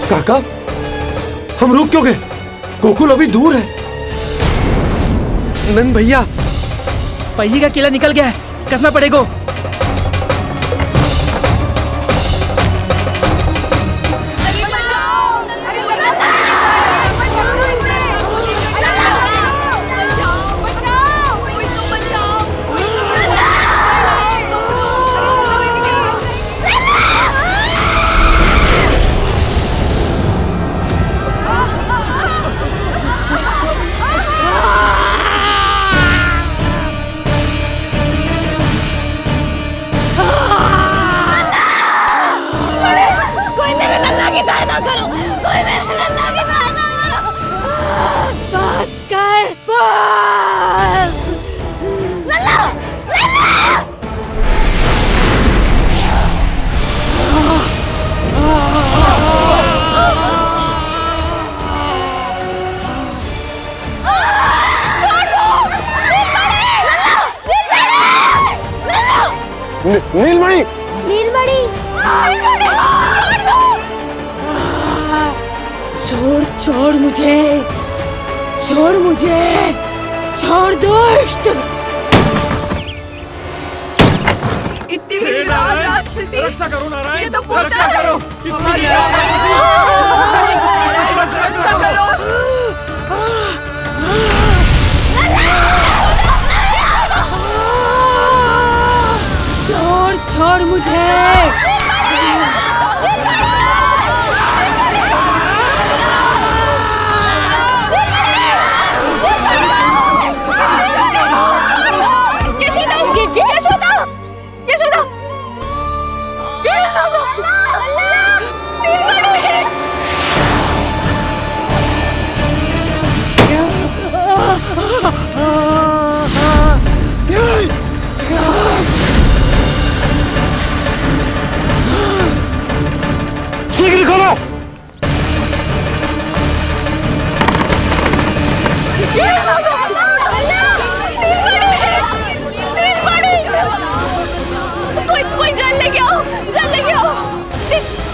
काका, हम रुक क्यों गए? गोकुल अभी दूर है। नंद भैया, पहिए का किला निकल गया है, कसना पड़ेगा। नीलमणि, नीलमणि, छोड़ छोड़ मुझे, छोड़ मुझे, छोड़ दुष्ट। इतनी राक्षसी, रक्षा करो नारायण, ये तो पूजा रक्षा है। करो, हमारी रक्षा करो। छोड़ छोड़ मुझे। शीघ्र करो। कोई जल लेके आओ, जल लेके आओ।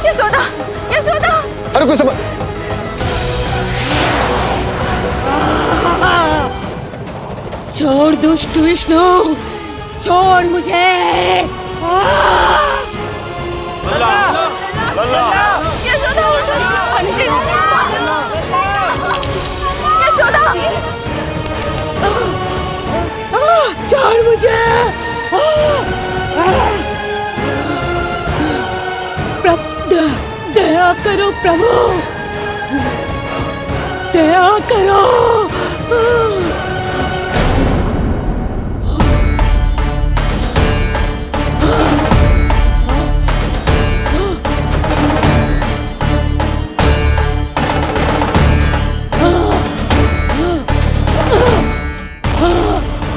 यशोदा, यशोदा। अरे कोई समझ, छोड़ दुष्ट विष्णु, छोड़ मुझे। यशोदा, यशोदा, छोड़ मुझे। दया करो प्रभु, दया करो।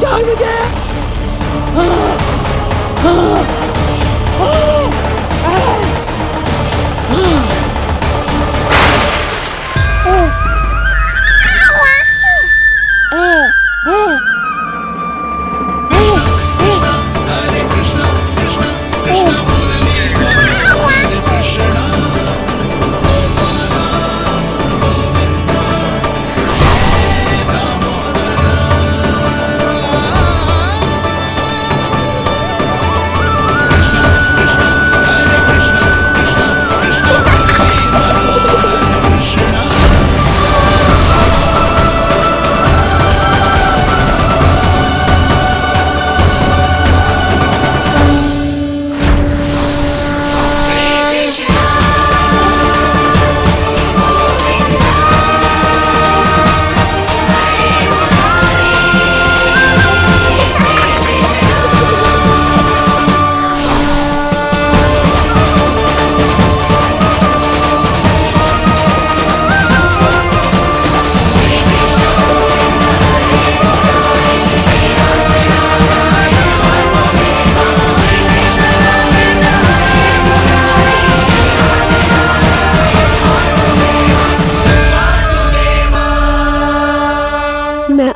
छोड़ मुझे।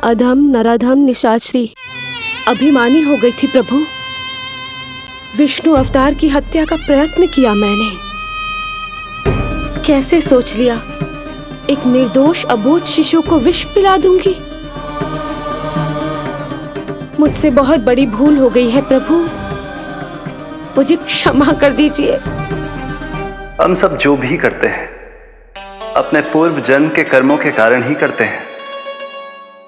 अधम नराधम निशाचरी अभिमानी हो गई थी प्रभु। विष्णु अवतार की हत्या का प्रयत्न किया मैंने, कैसे सोच लिया एक निर्दोष अबोध शिशु को विष पिला दूंगी? मुझसे बहुत बड़ी भूल हो गई है प्रभु, मुझे क्षमा कर दीजिए। हम सब जो भी करते हैं अपने पूर्व जन्म के कर्मों के कारण ही करते हैं।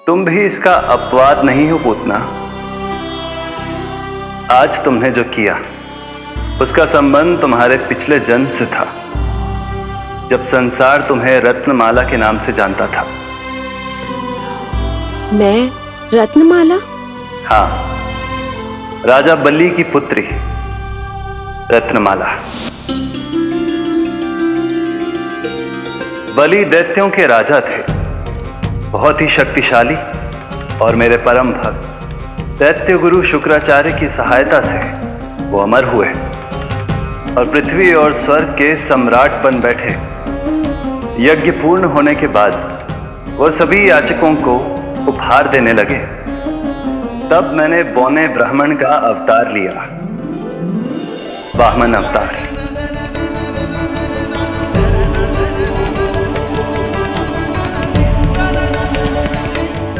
तुम भी इसका अपवाद नहीं हो पूतना। आज तुमने जो किया उसका संबंध तुम्हारे पिछले जन्म से था, जब संसार तुम्हें रत्नमाला के नाम से जानता था। मैं रत्नमाला? हाँ, राजा बलि की पुत्री रत्नमाला। बलि दैत्यों के राजा थे, बहुत ही शक्तिशाली, और मेरे परम भक्त दैत्य गुरु शुक्राचार्य की सहायता से वो अमर हुए और पृथ्वी और स्वर्ग के सम्राट बन बैठे। यज्ञ पूर्ण होने के बाद वो सभी याचकों को उपहार देने लगे। तब मैंने बौने ब्राह्मण का अवतार लिया, वामन अवतार।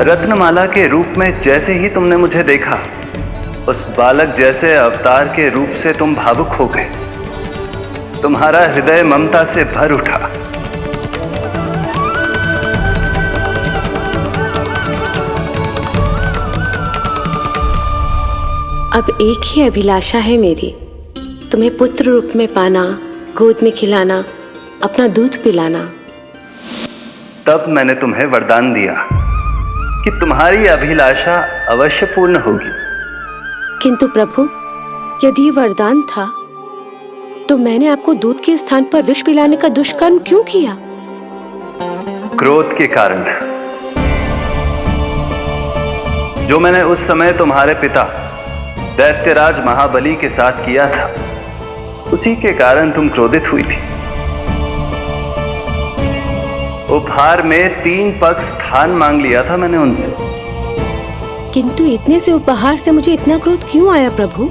रत्नमाला के रूप में जैसे ही तुमने मुझे देखा, उस बालक जैसे अवतार के रूप से तुम भावुक हो गए। तुम्हारा हृदय ममता से भर उठा। अब एक ही अभिलाषा है मेरी, तुम्हें पुत्र रूप में पाना, गोद में खिलाना, अपना दूध पिलाना। तब मैंने तुम्हें वरदान दिया कि तुम्हारी अभिलाषा अवश्य पूर्ण होगी। किंतु प्रभु, यदि ये वरदान था तो मैंने आपको दूध के स्थान पर विष पिलाने का दुष्कर्म क्यों किया? क्रोध के कारण, जो मैंने उस समय तुम्हारे पिता दैत्यराज महाबली के साथ किया था, उसी के कारण तुम क्रोधित हुई थी। उपहार में 3 पग स्थान मांग लिया था मैंने उनसे। किंतु इतने से उपहार से मुझे इतना क्रोध क्यों आया प्रभु?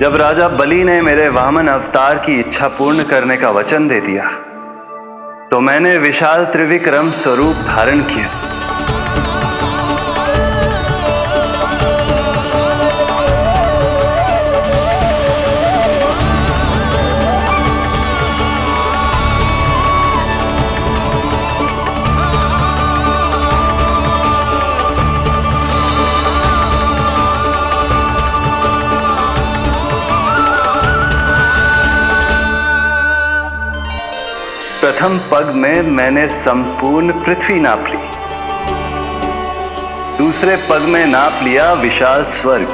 जब राजा बलि ने मेरे वामन अवतार की इच्छा पूर्ण करने का वचन दे दिया, तो मैंने विशाल त्रिविक्रम स्वरूप धारण किया। प्रथम पग में मैंने संपूर्ण पृथ्वी नाप ली, दूसरे पग में नाप लिया विशाल स्वर्ग,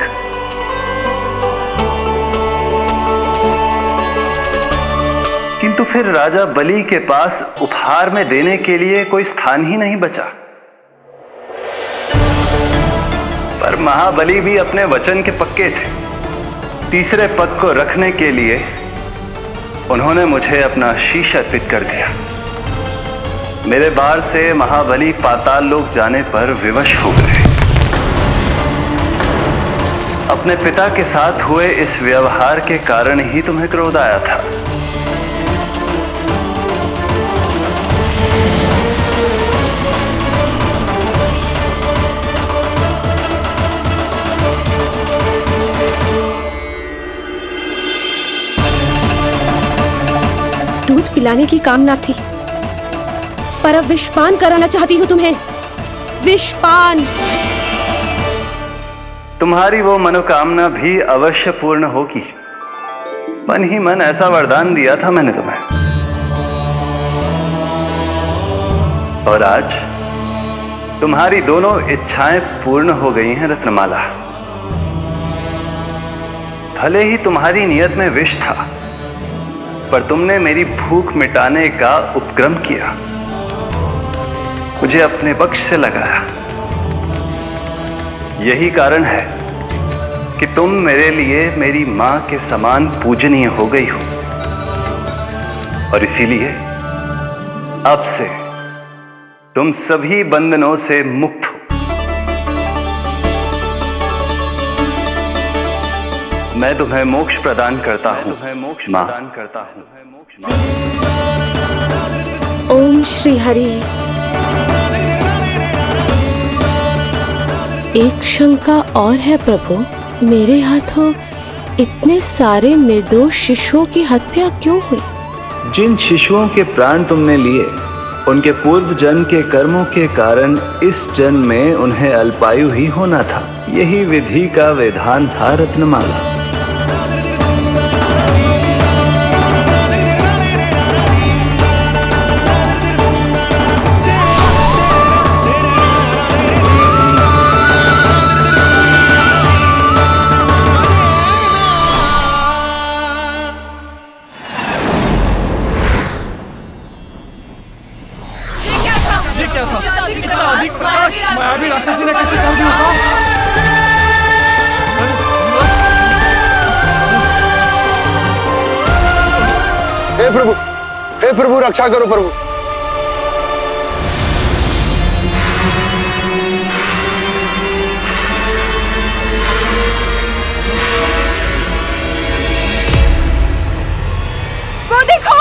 किंतु फिर राजा बलि के पास उपहार में देने के लिए कोई स्थान ही नहीं बचा। पर महाबली भी अपने वचन के पक्के थे। तीसरे पग को रखने के लिए उन्होंने मुझे अपना शीश अर्पित कर दिया। मेरे बार से महाबली पाताल लोक जाने पर विवश हो गए। अपने पिता के साथ हुए इस व्यवहार के कारण ही तुम्हें क्रोध आया था। दूध पिलाने की कामना थी, पर अब विषपान कराना चाहती हूँ तुम्हें। विषपान। तुम्हारी वो मनोकामना भी अवश्य पूर्ण होगी। मन ही मन ऐसा वरदान दिया था मैंने तुम्हें। और आज तुम्हारी दोनों इच्छाएं पूर्ण हो गई हैं रत्नमाला। भले ही तुम्हारी नियत में विष था, पर तुमने मेरी भूख मिटाने का उपक्रम किया, मुझे अपने पक्ष से लगाया। यही कारण है कि तुम मेरे लिए मेरी मां के समान पूजनीय हो गई हो, और इसीलिए अब से तुम सभी बंधनों से मुक्त हो। मैं तुम्हें मोक्ष प्रदान करता हूं, मां। ओम श्री हरि। एक शंका और है प्रभु, मेरे हाथों इतने सारे निर्दोष शिशुओं की हत्या क्यों हुई? जिन शिशुओं के प्राण तुमने लिए उनके पूर्व जन्म के कर्मों के कारण इस जन्म में उन्हें अल्पायु ही होना था। यही विधि का विधान था रत्नमाला। हे प्रभु रक्षा करो प्रभु। वो देखो,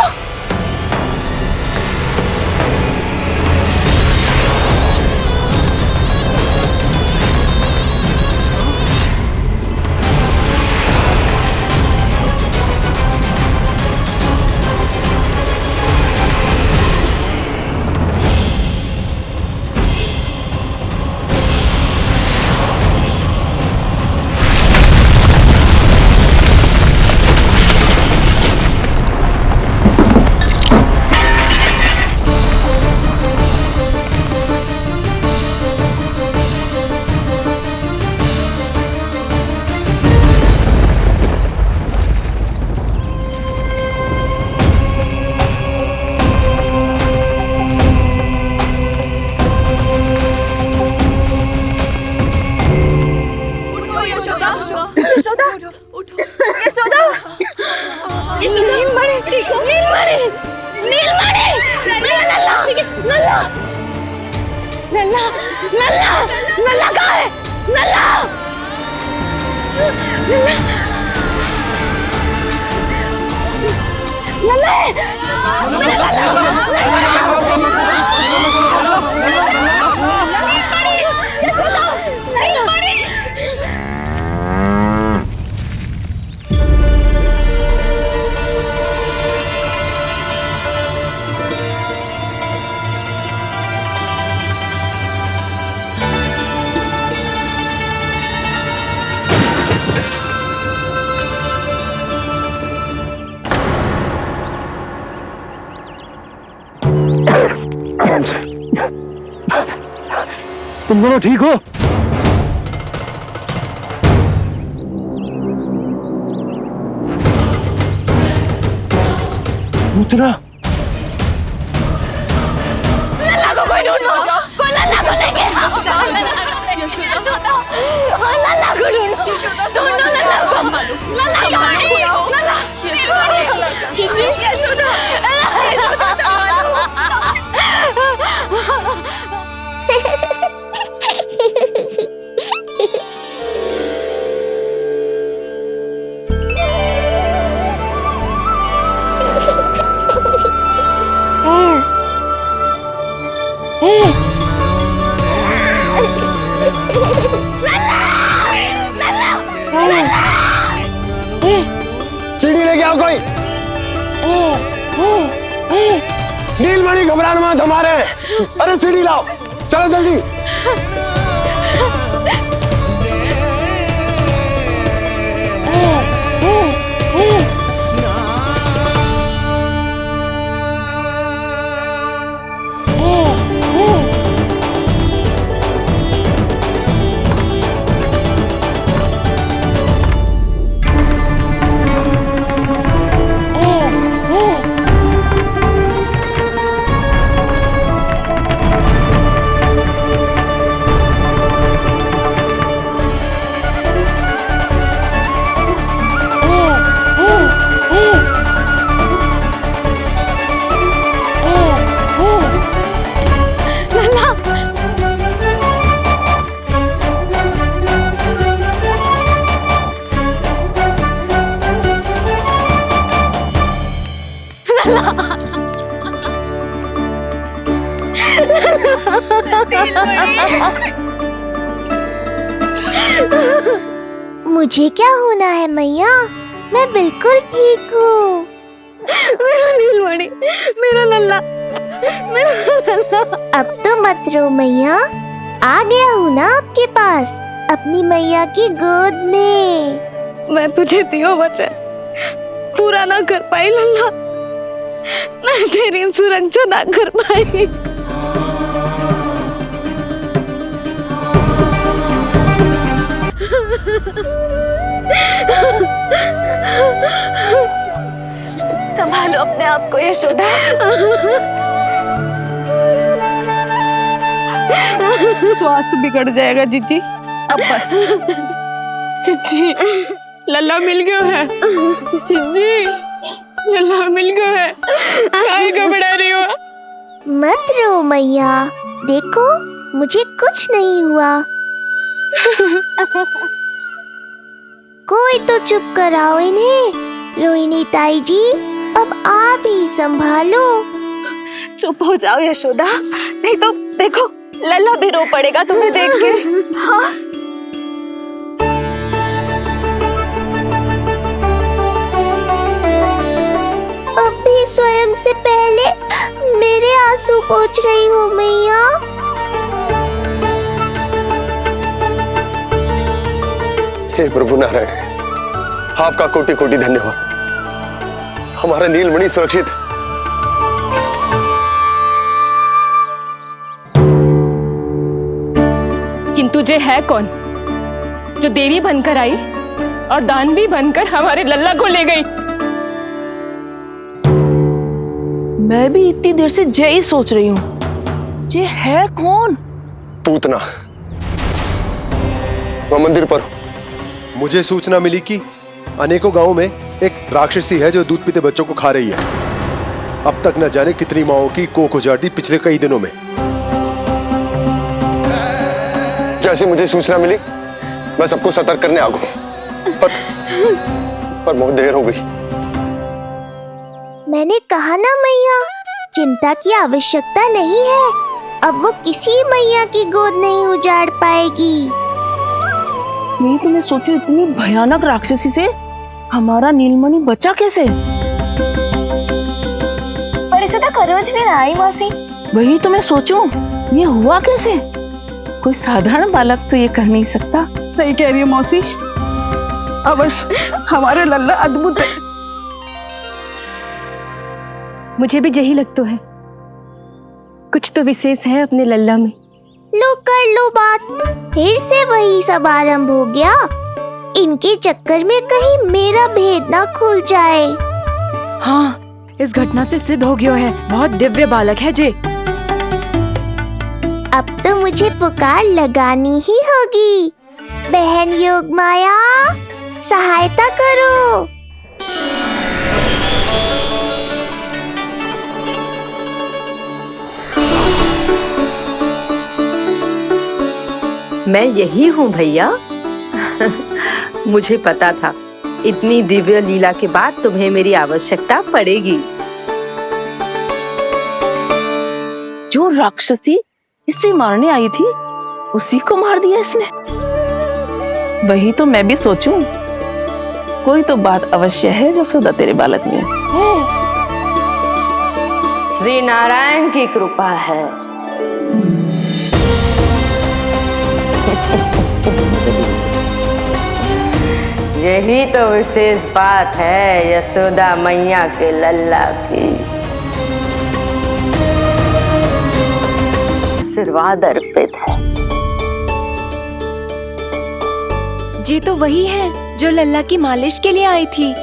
नल्ला कहाँ है? तुम दोनों ठीक हो? पूतना लल्ला को कोई ढूंढो, कोई लल्ला को लेके आओ। यशोदा, लल्ला को ढूंढो, ढूंढो लल्ला को। लल्ला कहाँ है? लल्ला, यशोदा, सीढ़ी लेके आओ कोई। नीलमणि घबराना मत हमारे। अरे सीढ़ी लाओ, चलो जल्दी। मुझे क्या होना है मैया, मैं बिल्कुल ठीक हूँ। मेरा नीलमणि, मेरा लल्ला, मेरा लल्ला। अब तो मत रो मैया, आ गया हूँ ना आपके पास अपनी मैया की गोद में। मैं तुझे दियो वचन पूरा ना कर पाई लल्ला, मैं तेरी सुरक्षा ना कर पाई। संभालो अपने आप को यशोदा। स्वास्थ्य बिगड़ जाएगा जीजी, अब बस। जीजी, लल्ला मिल गया है। जीजी, लल्ला मिल गया है। काहे घबरा रही हो? मत रो मैया, देखो मुझे कुछ नहीं हुआ। कोई तो चुप कराओ इन्हें। रोहिणी ताई जी, अब आप ही संभालो। चुप हो जाओ यशोदा, नहीं तो देखो लल्ला भी रो पड़ेगा तुम्हें देख के। हाँ? अब भी स्वयं से पहले मेरे आंसू पोंछ रही हो मैया। हे प्रभु नारायण, आपका कोटि कोटि धन्यवाद। हमारा नीलमणि सुरक्षित है। किंतु जे है कौन जो देवी बनकर आई और दानवी बनकर हमारे लल्ला को ले गई? मैं भी इतनी देर से जय ही सोच रही हूँ, जे है कौन? पूतना। तो मंदिर पर मुझे सूचना मिली कि अनेकों गांवों में एक राक्षसी है जो दूध पीते बच्चों को खा रही है। अब तक न जाने कितनी माओं की कोख उजाड़ दी पिछले कई दिनों में। जैसे मुझे सूचना मिली मैं सबको सतर्क करने आ गया, पर बहुत देर हो गई। मैंने कहा ना मैया, चिंता की आवश्यकता नहीं है। अब वो किसी मैया की गोद नहीं उजाड़ पाएगी। मैं तो मैं सोचूं इतनी भयानक राक्षसी से हमारा नीलमणि बचा कैसे? पर इसे तो करोज भी ना आई मौसी। वही तो मैं सोचूं, ये हुआ कैसे? कोई साधारण बालक तो ये कर नहीं सकता। सही कह रही है मौसी, अवश्य हमारे लल्ला अद्भुत है। मुझे भी यही लगता है, कुछ तो विशेष है अपने लल्ला में। लो कर लो बात, फिर से वही सब आरंभ हो गया। इनके चक्कर में कहीं मेरा भेद ना खुल जाए। हाँ, इस घटना से सिद्ध हो गया है, बहुत दिव्य बालक है जे। अब तो मुझे पुकार लगानी ही होगी। बहन योगमाया, सहायता करो। मैं यही हूँ भैया। मुझे पता था इतनी दिव्य लीला के बाद तुम्हें मेरी आवश्यकता पड़ेगी। जो राक्षसी इसे मारने आई थी उसी को मार दिया इसने। वही तो मैं भी सोचूं, कोई तो बात अवश्य है जसोदा तेरे बालक में। श्री नारायण की कृपा है। यही तो विशेष बात है यशोदा मैया के लल्ला की। आशीर्वाद अर्पित है। जी तो वही है जो लल्ला की मालिश के लिए आई थी।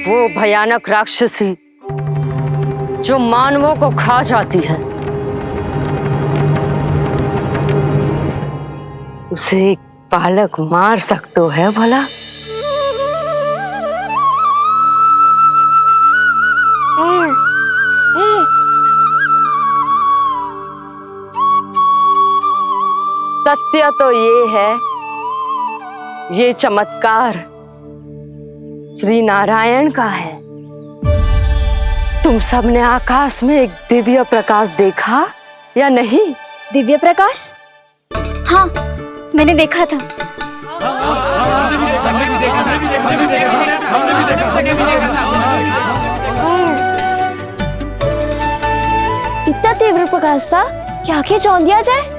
वो भयानक राक्षसी जो मानवों को खा जाती है, उसे एक बालक मार सकते है भला? सत्य तो ये है, ये चमत्कार श्री नारायण का है। तुम सबने आकाश में एक दिव्य प्रकाश देखा या नहीं? दिव्य प्रकाश? हाँ, मैंने देखा था। इतना तीव्र प्रकाश था कि आंखें चौंध दिया जाए।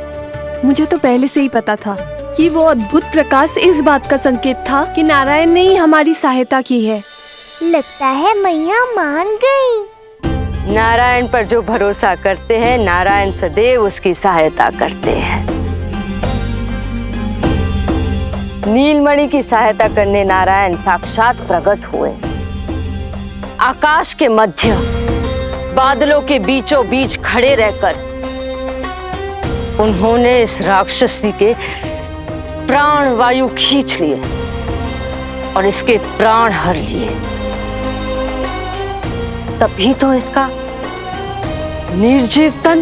मुझे तो पहले से ही पता था कि वो अद्भुत प्रकाश इस बात का संकेत था कि नारायण ने ही हमारी सहायता की है। लगता है मैया मान गई। नारायण पर जो भरोसा करते हैं, नारायण सदैव उसकी सहायता करते हैं। नीलमणि की सहायता करने नारायण साक्षात प्रकट हुए। आकाश के मध्य बादलों के बीचों बीच खड़े रहकर उन्होंने इस राक्षसी के प्राण वायु खींच लिए और इसके प्राण हर लिए। तभी तो इसका निर्जीव तन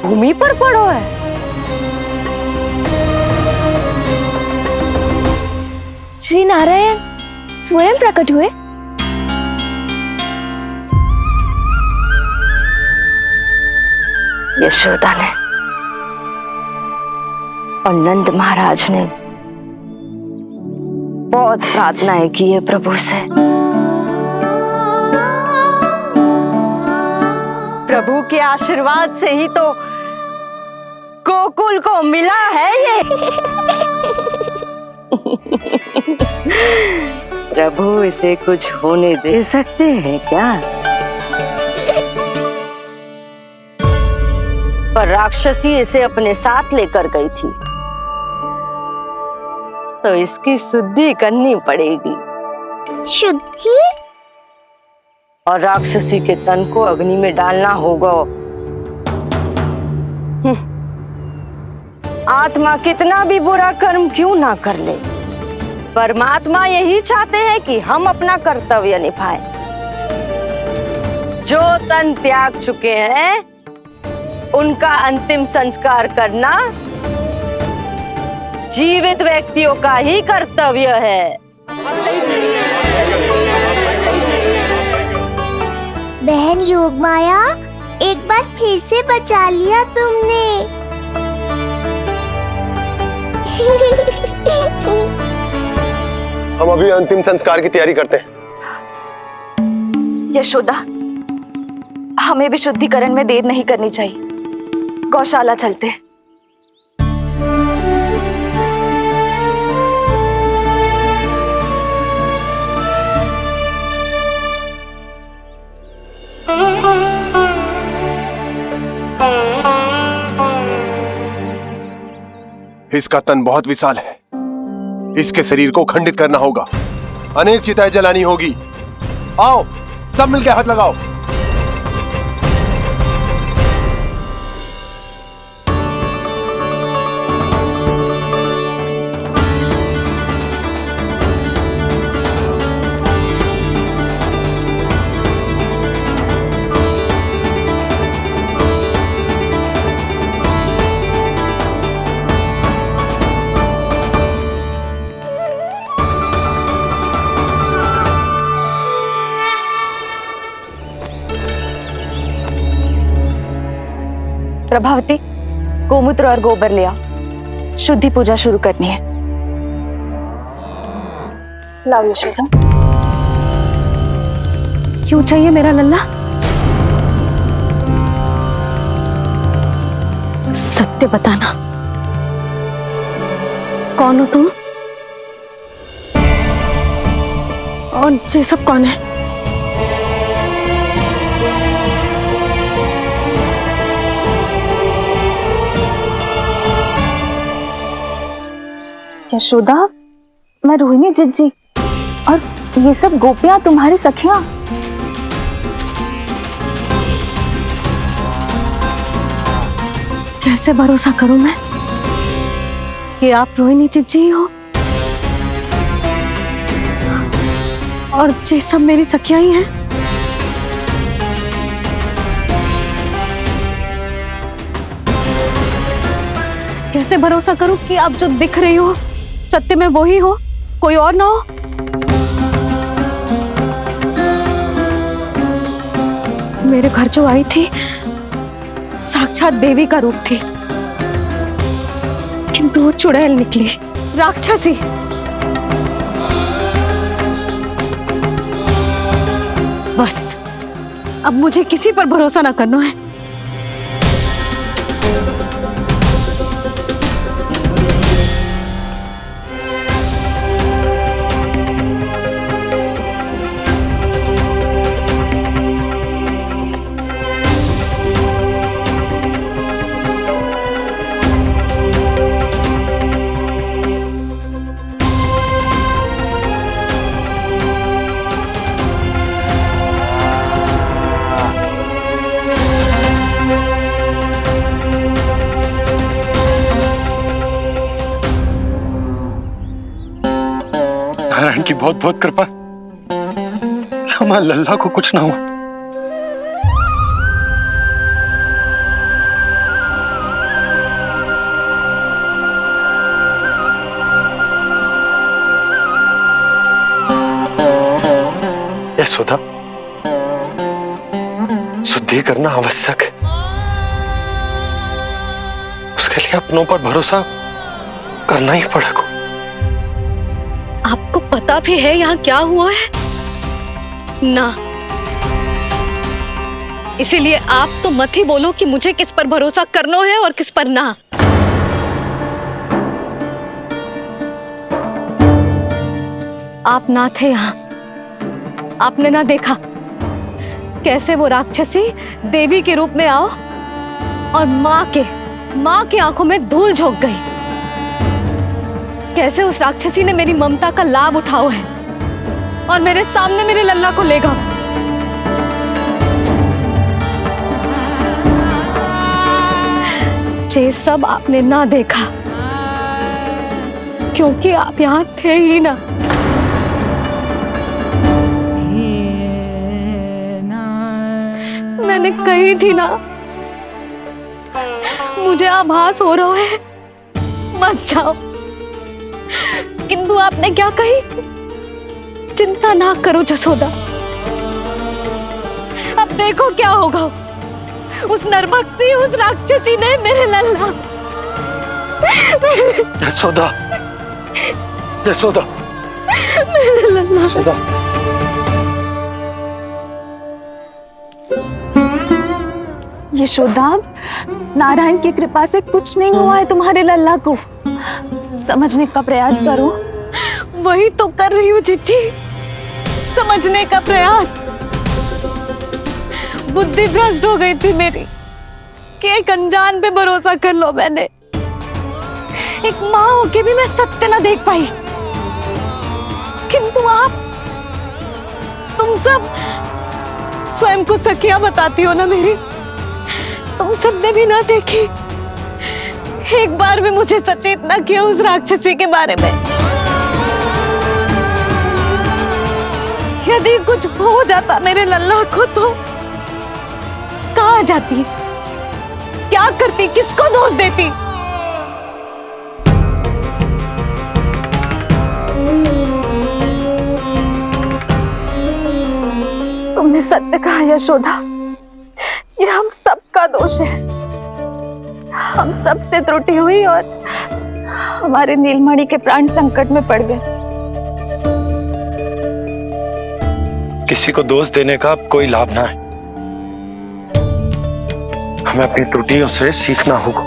भूमि पर पड़ो है। श्री नारायण स्वयं प्रकट हुए। यशोदा ने और नंद महाराज ने बहुत प्रार्थनाएं की है प्रभु से। प्रभु के आशीर्वाद से ही तो गोकुल को मिला है ये। प्रभु इसे कुछ होने दे सकते हैं क्या? पर राक्षसी इसे अपने साथ लेकर गई थी, तो इसकी शुद्धि करनी पड़ेगी। शुद्धि? और राक्षसी के तन को अग्नि में डालना होगा। आत्मा कितना भी बुरा कर्म क्यों ना कर ले, परमात्मा यही चाहते हैं कि हम अपना कर्तव्य निभाएं। जो तन त्याग चुके हैं उनका अंतिम संस्कार करना जीवित व्यक्तियों का ही कर्तव्य है। बहन योगमाया, एक बार फिर से बचा लिया तुमने। हम अभी अंतिम संस्कार की तैयारी करते हैं। यशोदा, हमें भी शुद्धिकरण में देर नहीं करनी चाहिए। गौशाला चलते हैं। इसका तन बहुत विशाल है, इसके शरीर को खंडित करना होगा। अनेक चिताएं जलानी होगी। आओ सब मिलकर हाथ लगाओ। प्रभावती, गोमूत्र और गोबर ले आओ। शुद्धि पूजा शुरू करनी है। लाओ यशोदा। क्यों चाहिए मेरा लल्ला? सत्य बताना, कौन हो तुम और ये सब कौन है? यशोदा, मैं रोहिणी जिज्जी और ये सब गोपियां तुम्हारी सखियां। कैसे भरोसा करूं मैं कि आप रोहिणी जिज्जी हो और ये सब मेरी सखियां ही हैं? कैसे भरोसा करूं कि आप जो दिख रही हो सत्य में वो ही हो, कोई और ना हो? मेरे घर जो आई थी साक्षात देवी का रूप थी, किंतु वो चुड़ैल निकली, राक्षसी। बस अब मुझे किसी पर भरोसा ना करना है। नारायण की बहुत बहुत कृपा, हमारे लल्ला को कुछ ना हो। यशोदा, शुद्धि करना आवश्यक है, उसके लिए अपनों पर भरोसा करना ही पड़ेगा। आपको पता भी है यहाँ क्या हुआ है ना? इसीलिए आप तो मत ही बोलो कि मुझे किस पर भरोसा करना है और किस पर ना। आप ना थे यहाँ, आपने ना देखा कैसे वो राक्षसी देवी के रूप में आओ और माँ के आंखों में धूल झोंक गई। कैसे उस राक्षसी ने मेरी ममता का लाभ उठाओ है और मेरे सामने मेरे लल्ला को ले गया। ये सब आपने ना देखा क्योंकि आप यहाँ थे ही ना। मैंने कही थी ना, मुझे आभास हो रहा है, मत जाओ। किंतु आपने क्या कही? चिंता ना करो जसोदा, अब देखो क्या होगा। उस नरभक्षी, उस राक्षसी ने मेरे लल्ला। यशोदा, यशोदा, मेरे लल्ला। यशोदा। यशोदा, नारायण की कृपा से कुछ नहीं हुआ है तुम्हारे लल्ला को। समझने का प्रयास करो। वही तो कर रही हूँ चिच्ची, समझने का प्रयास। बुद्धि भ्रष्ट हो गई थी मेरी कि एक अनजान पे भरोसा कर लो मैंने। एक माँ होके भी मैं सत्य ना देख पाई, किंतु आप, तुम सब स्वयं को सखिया बताती हो ना मेरी, तुम सबने भी ना देखी। एक बार भी मुझे सचेत ना किया उस राक्षसी के बारे में। यदि कुछ हो जाता मेरे लल्ला को तो कहाँ जाती, क्या करती, किसको दोष देती? तुमने सत्य कहा यशोदा, ये हम सबका दोष है। हम सबसे त्रुटि हुई और हमारे नीलमणि के प्राण संकट में पड़ गए। किसी को दोष देने का कोई लाभ ना है, हमें अपनी त्रुटियों से सीखना होगा।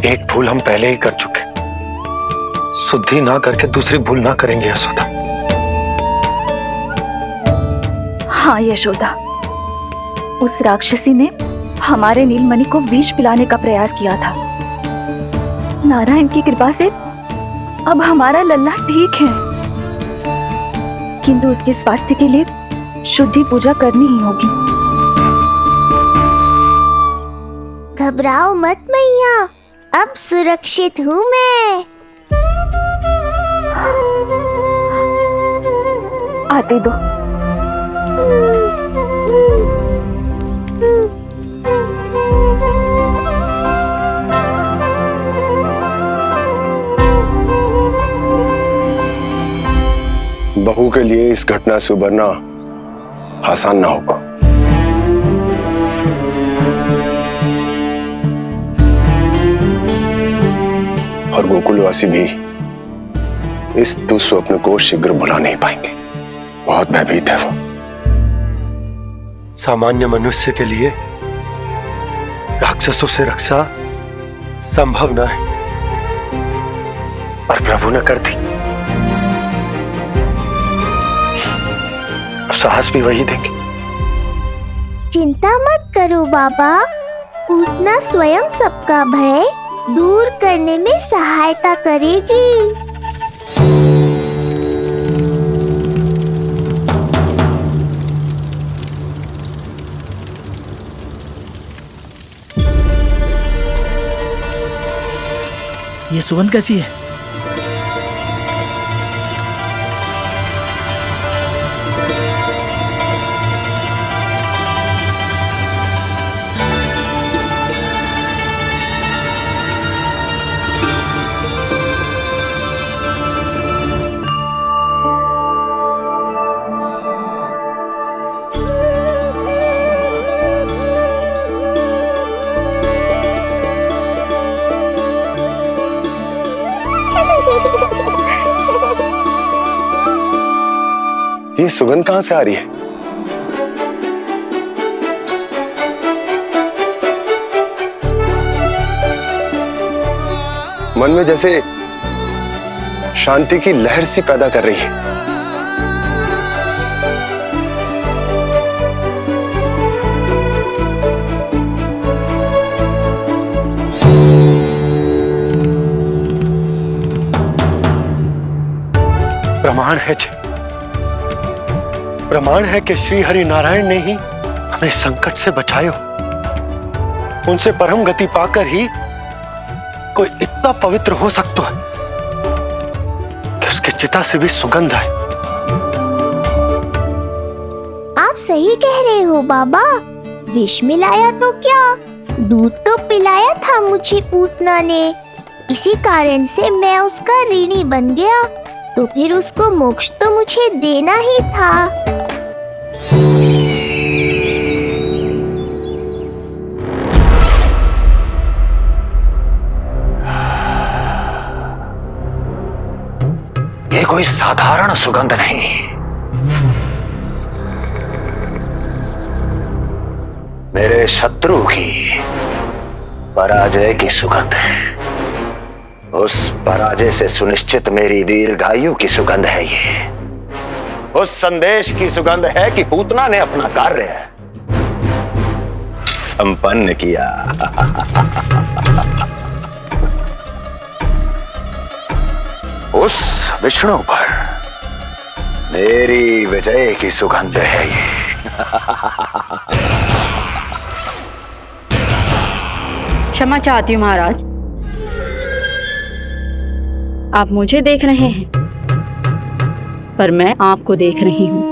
एक भूल हम पहले ही कर चुके, शुद्धि ना करके दूसरी भूल ना करेंगे यशोदा। हाँ यशोदा, उस राक्षसी ने हमारे नीलमणि को विष पिलाने का प्रयास किया था। नारायण की कृपा से अब हमारा लल्ला ठीक है, किंतु उसके स्वास्थ्य के लिए शुद्धि पूजा करनी ही होगी। घबराओ मत मैया, अब सुरक्षित हूँ मैं। आते दो। बहू के लिए इस घटना से उबरना आसान ना होगा। और गोकुलवासी भी इस दुस्वप्न को शीघ्र भुला नहीं पाएंगे। बहुत भयभीत है वो। सामान्य मनुष्य के लिए राक्षसों से रक्षा संभव न है, पर प्रभु ने कर दी। अब साहस भी वही देंगे। चिंता मत करो बाबा, पूतना स्वयं सबका भय दूर करने में सहायता करेगी। ये सुगंध कैसी है? ये सुगंध कहां से आ रही है? मन में जैसे शांति की लहर सी पैदा कर रही है। प्रमाण है कि श्री हरि नारायण ने ही हमें संकट से बचायो। उनसे परम गति पाकर ही कोई इतना पवित्र हो सकता है कि उसके चिता से भी सुगंध है। आप सही कह रहे हो बाबा, विष मिलाया तो क्या, दूध तो पिलाया था मुझे पूतना ने। इसी कारण से मैं उसका ऋणी बन गया, तो फिर उसको मोक्ष तो मुझे देना ही था। ये कोई साधारण सुगंध नहीं, मेरे शत्रु की पराजय की सुगंध है। उस पराजय से सुनिश्चित मेरी दीर्घायु की सुगंध है ये। उस संदेश की सुगंध है कि पूतना ने अपना कार्य संपन्न किया। उस विष्णु पर मेरी विजय की सुगंध है ये। क्षमा चाहती हूँ महाराज, आप मुझे देख रहे हैं पर मैं आपको देख रही हूँ।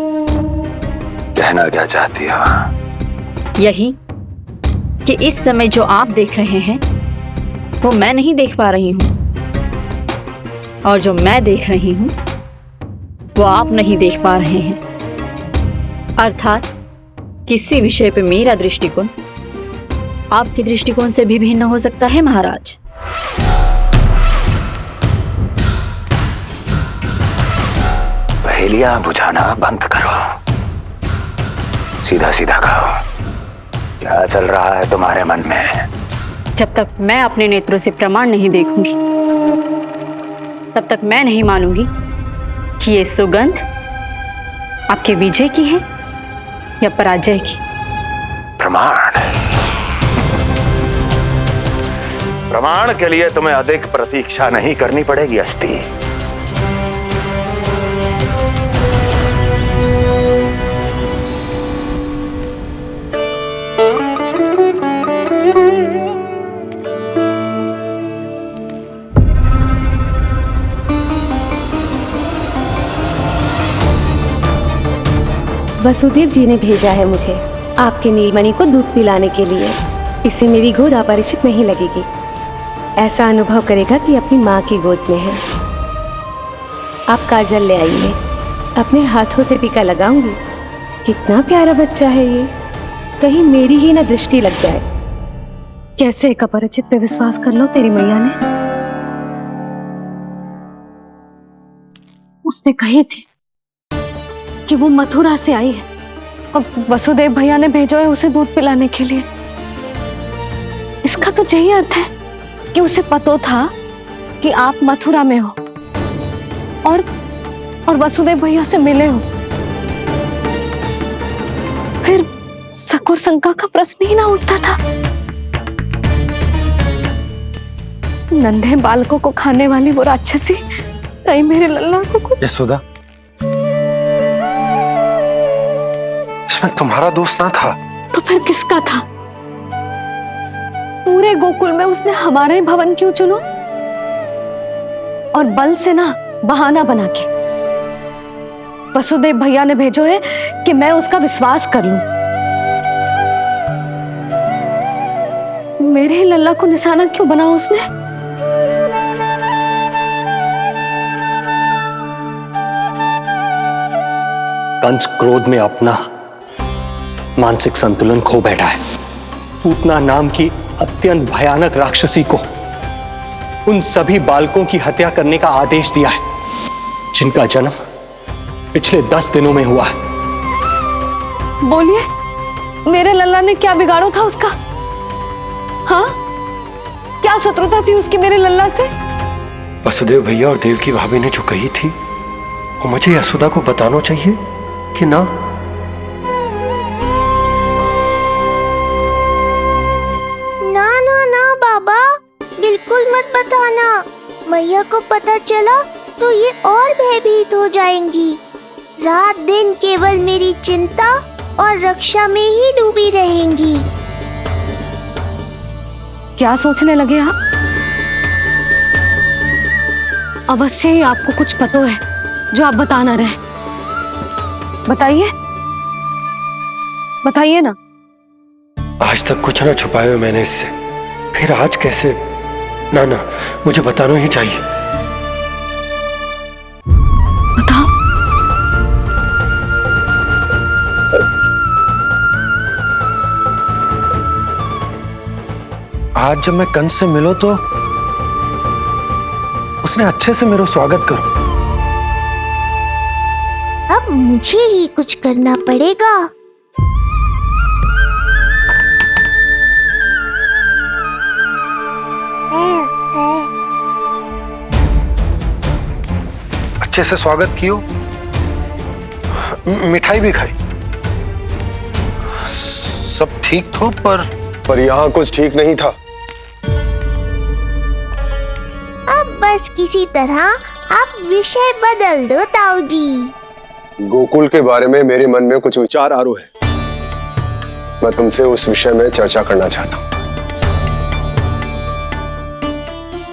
कहना क्या चाहती हो? यही कि इस समय जो आप देख रहे हैं वो मैं नहीं देख पा रही हूँ, और जो मैं देख रही हूँ वो आप नहीं देख पा रहे हैं। अर्थात किसी विषय पे मेरा दृष्टिकोण आपके दृष्टिकोण से भी भिन्न हो सकता है महाराज। पहेलियां बुझाना बंद करो, सीधा सीधा कहो, क्या चल रहा है तुम्हारे मन में? जब तक मैं अपने नेत्रों से प्रमाण नहीं देखूंगी तब तक मैं नहीं मानूंगी कि ये सुगंध आपके विजय की है या पराजय की। प्रमाण के लिए तुम्हें अधिक प्रतीक्षा नहीं करनी पड़ेगी अस्ति। वसुदेव जी ने भेजा है मुझे आपके नीलमणि को दूध पिलाने के लिए। इससे मेरी गोद अपरिचित नहीं लगेगी, ऐसा अनुभव करेगा कि अपनी माँ की गोद में है। आप काजल ले आइए। अपने हाथों से टीका लगाऊंगी। कितना प्यारा बच्चा है ये, कहीं मेरी ही ना दृष्टि लग जाए। कैसे एक अपरिचित पे विश्वास कर लो तेरी मैया ने? उसने कही थी कि वो मथुरा से आई है और वसुदेव भैया ने भेजा है उसे दूध पिलाने के लिए। इसका तो यही अर्थ है कि उसे पता था कि आप मथुरा में हो और वसुदेव भैया से मिले हो। फिर शक और शंका का प्रश्न ही ना उठता था। नन्हे बालकों को खाने वाली वो राक्षसी कहीं मेरे लल्ला को कुछ। यशोदा, इसमें तुम्हारा दोष ना था। तो फिर किसका था? पूरे गोकुल में उसने हमारा ही भवन क्यों चुनो? और बल से ना बहाना बना के वसुदेव भैया ने भेजो है कि मैं उसका विश्वास कर लूं। मेरे ही लल्ला को निशाना क्यों बनाया उसने? कंस क्रोध में अपना मानसिक संतुलन खो बैठा है। पूतना नाम की अत्यंत भयानक राक्षसी को उन सभी बालकों की हत्या करने का आदेश दिया है जिनका जन्म पिछले 10 दिनों में हुआ है। बोलिए, मेरे लल्ला ने क्या बिगाड़ो था उसका? हाँ, क्या शत्रुता थी उसकी मेरे लल्ला से? वसुदेव भैया और देवकी भाभी ने जो कही थी वो मुझे यशोदा को बताना चाहिए कि ना? ना ना ना बाबा, बिल्कुल मत बताना। मैया को पता चला तो ये और भयभीत हो जाएंगी। रात दिन केवल मेरी चिंता और रक्षा में ही डूबी रहेंगी। क्या सोचने लगे आप? अवश्य ही आपको कुछ पता है जो आप बता ना रहे। बताइए, बताइए ना। आज तक कुछ ना छुपाया मैंने इससे, फिर आज कैसे? ना ना, मुझे बताना ही चाहिए। बताओ। आज जब मैं कंस से मिलो तो उसने अच्छे से मेरा स्वागत करो। अब मुझे ही कुछ करना पड़ेगा। अच्छे से स्वागत कियो, मिठाई भी खाई, सब ठीक तो, पर यहाँ कुछ ठीक नहीं था। अब बस किसी तरह आप विषय बदल दो ताऊ जी। गोकुल के बारे में मेरे मन में कुछ विचार आ रहे हैं। मैं तुमसे उस विषय में चर्चा करना चाहता हूँ।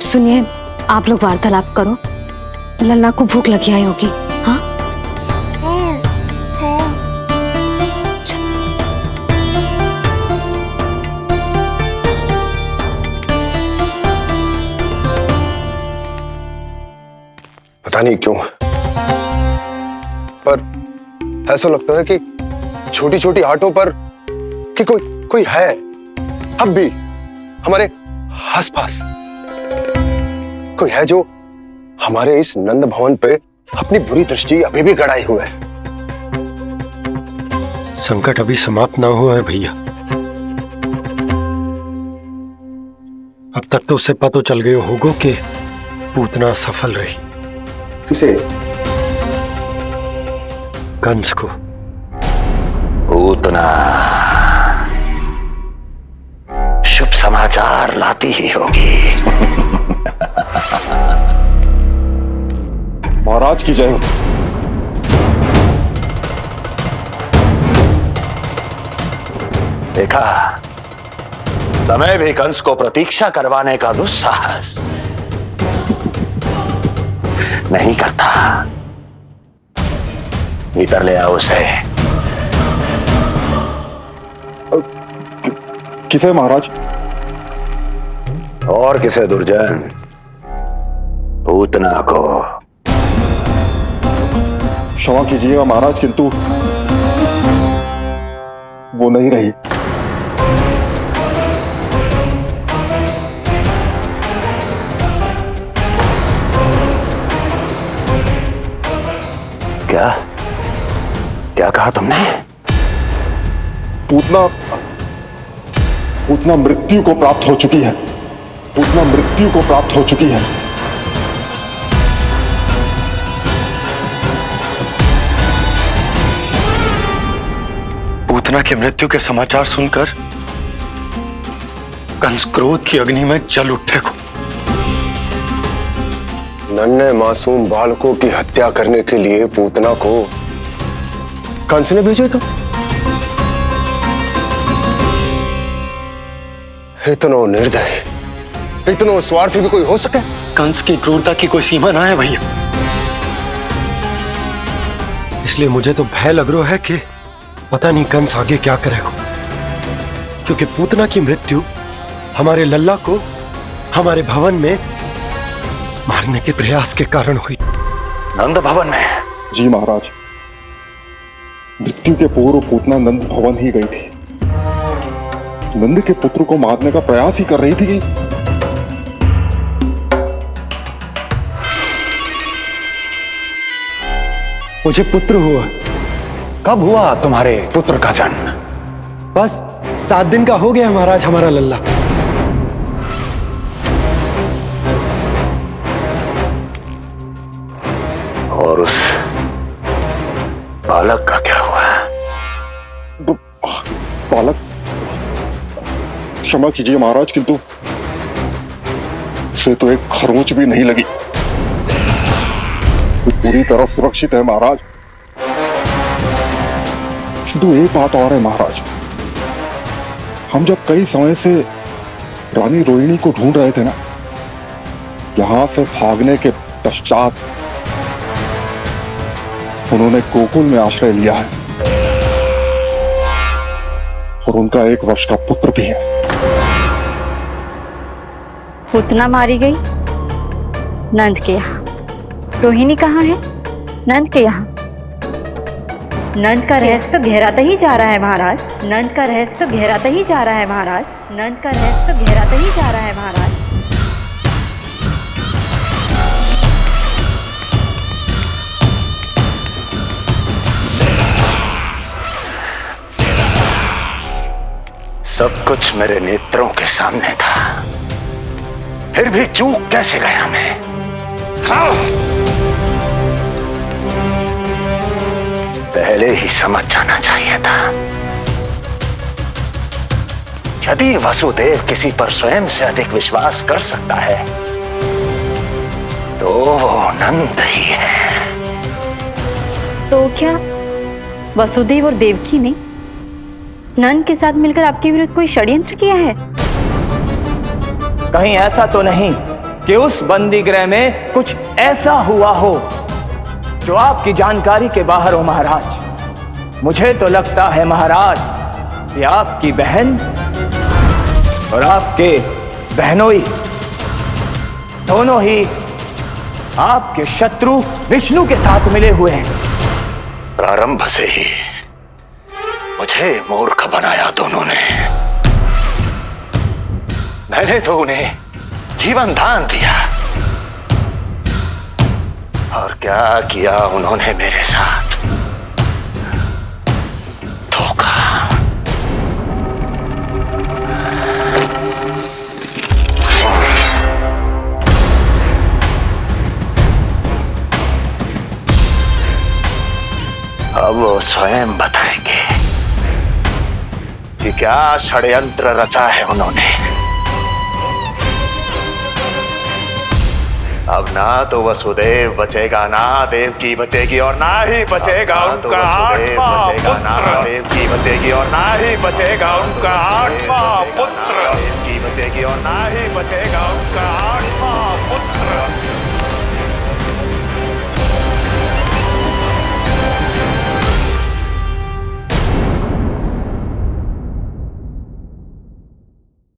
सुनिए, आप लोग वार्तालाप करो। लल्ला को भूख लगी आई होगी। हाँ, पता नहीं क्यों, पर ऐसा लगता है कि छोटी छोटी आटों पर कि कोई है अब भी हमारे आसपास। कोई है जो हमारे इस नंद भवन पे अपनी बुरी दृष्टि अभी भी गड़ाए हुए है। संकट अभी समाप्त ना हुआ है भैया। अब तक तो उसे पता चल गया होगा कि पूतना सफल रही। किसे? कंस को। पूतना शुभ समाचार लाती ही होगी। महाराज की जय हो। देखा, समय भी कंस को प्रतीक्षा करवाने का दुस्साहस नहीं करता। भीतर ले आओ उसे। किसे महाराज? और किसे पूतना को। क्षमा कीजिएगा महाराज, किंतु वो नहीं रही। क्या क्या कहा तुमने? पूतना मृत्यु को प्राप्त हो चुकी है। पूतना मृत्यु को प्राप्त हो चुकी है। पूतना की मृत्यु के समाचार सुनकर कंस क्रोध की अग्नि में जल उठे को। नन्हे मासूम बालकों की हत्या करने के लिए पूतना को कंस ने भेजे तो इतना निर्दय, इतना स्वार्थी भी कोई हो सके? कंस की क्रूरता की कोई सीमा ना है भैया। इसलिए मुझे तो भय लग रहा है कि पता नहीं कंस आगे क्या करेगा, क्योंकि पूतना की मृत्यु हमारे लल्ला को हमारे भवन में मारने के प्रयास के कारण हुई। नंद भवन में? जी महाराज, मृत्यु के पूर्व पूतना नंद भवन ही गई थी। नंद के पुत्र को मारने का प्रयास ही कर रही थी। मुझे पुत्र हुआ। कब हुआ तुम्हारे पुत्र का जन्म? बस 7 दिन का हो गया महाराज हमारा लल्ला। और उस बालक का क्या हुआ? बालक, क्षमा कीजिए महाराज, किंतु उसे तो एक खरोंच भी नहीं लगी। वो पूरी तरह सुरक्षित है महाराज। किंतु एक बात और है महाराज, हम जब कई समय से रानी रोहिणी को ढूंढ रहे थे ना, यहां से भागने के पश्चात उन्होंने गोकुल में आश्रय लिया है और उनका 1 वर्ष का पुत्र भी है। पूतना मारी गई नंद के यहाँ। रोहिणी कहाँ है? नंद के यहाँ। नंद का रहस्य तो गहराता ही जा रहा है महाराज। नंद का रहस्य तो गहराता ही जा रहा है महाराज। नंद का रहस्य तो गहराता ही जा रहा है महाराज। सब कुछ मेरे नेत्रों के सामने था, फिर भी चूक कैसे गया मैं? पहले ही समझ जाना चाहिए था। यदि वसुदेव किसी पर स्वयं से अधिक विश्वास कर सकता है तो वो नंद ही है। तो क्या वसुदेव और देवकी ने नंद के साथ मिलकर आपके विरुद्ध कोई षड्यंत्र किया है? कहीं ऐसा तो नहीं कि उस बंदी गृह में कुछ ऐसा हुआ हो जो आपकी जानकारी के बाहर हो महाराज। मुझे तो लगता है महाराज कि आपकी बहन और आपके बहनोई दोनों ही आपके शत्रु विष्णु के साथ मिले हुए हैं। प्रारंभ से ही मुझे मूर्ख बनाया दोनों ने। मैंने तो उन्हें जीवन दान दिया, और क्या किया उन्होंने मेरे साथ? धोखा। अब वो स्वयं बताएंगे कि क्या षड्यंत्र रचा है उन्होंने। अब ना तो वसुदेव बचेगा, ना देवकी बचेगी, और ना ही बचेगा उनका आठवां पुत्र। ना देवकी बचेगी और ना ही बचेगा उनका आठवां पुत्र। देवकी बचेगी और ना ही बचेगा